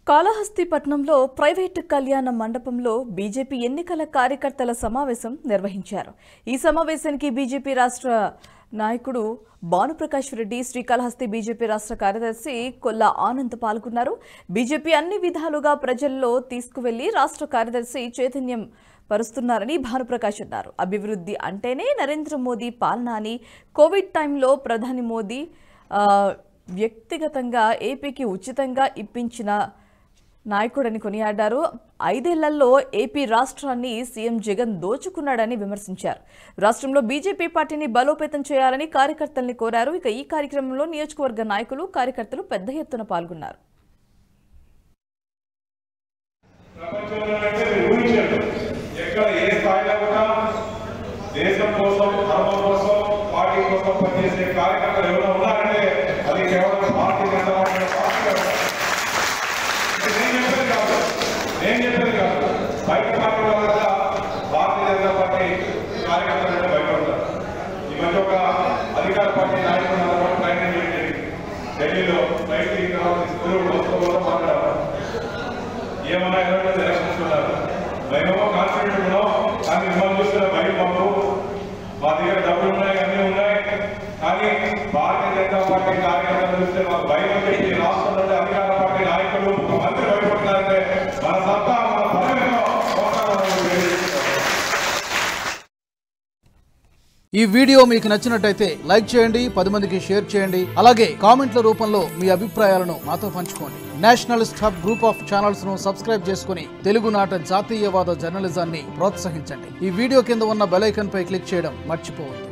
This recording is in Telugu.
కాళహస్తిపట్నంలో ప్రైవేటు కళ్యాణ మండపంలో బీజేపీ ఎన్నికల కార్యకర్తల సమావేశం నిర్వహించారు. ఈ సమావేశానికి బీజేపీ రాష్ట్ర నాయకుడు భానుప్రకాష్ రెడ్డి, శ్రీకాళహస్తి బీజేపీ రాష్ట్ర కార్యదర్శి కొల్లా ఆనంద్ పాల్గొన్నారు. బీజేపీ అన్ని విధాలుగా ప్రజల్లో తీసుకువెళ్లి రాష్ట్ర కార్యదర్శి చైతన్యం పరుస్తున్నారని భానుప్రకాష్ అన్నారు. అభివృద్ధి అంటేనే నరేంద్ర మోదీ పాలన అని, కోవిడ్ టైంలో ప్రధాని మోదీ వ్యక్తిగతంగా ఏపీకి ఉచితంగా ఇప్పించిన నాయకుడని కొనియాడారు. 5 ఏళ్లలో ఏపీ రాష్ట్రాన్ని సీఎం జగన్ దోచుకున్నాడని విమర్శించారు. రాష్ట్రంలో బీజేపీ పార్టీని బలోపేతం చేయాలని కార్యకర్తల్ని కోరారు. ఇక ఈ కార్యక్రమంలో నియోజకవర్గ నాయకులు, కార్యకర్తలు పెద్ద ఎత్తున పాల్గొన్నారు. బయట పార్టీ వల్ల భారతీయ జనతా పార్టీ కార్యకర్తలు భయపడతారు. ఈ మధ్య ఒక అధికార పార్టీ నాయకులు ట్రైనింగ్ జరిగింది. ఢిల్లీలో బయట వస్తూ మాట్లాడారు. ఏమన్నా 20 మంది ఎలక్షన్స్ ఉన్నారు. మేమేమో కాన్ఫిడెంట్ ఉన్నాం, కానీ మిమ్మల్ని చూస్తున్న భయం మాకు. మా దగ్గర డబ్బులు ఉన్నాయి, అన్నీ ఉన్నాయి, కానీ భారతీయ జనతా పార్టీ కార్యకర్తలు చూస్తే మాకు భయం అని చెప్పి రాష్ట్రంలో అధికార పార్టీ నాయకులు మంత్రి భయపడుతున్నారంటే మన సత్తా, మన బలమేమో. ఈ వీడియో మీకు నచ్చినట్టయితే లైక్ చేయండి, 10 మందికి షేర్ చేయండి. అలాగే కామెంట్ల రూపంలో మీ అభిప్రాయాలను మాతో పంచుకోండి. Nationalist hub group of channels ను సబ్స్క్రైబ్ చేసుకుని తెలుగునాట జాతీయవాద జర్నలిజాన్ని ప్రోత్సహించండి. ఈ వీడియో కింద ఉన్న బెల్ ఐకాన్ పై క్లిక్ చేయడం మర్చిపోవద్దు.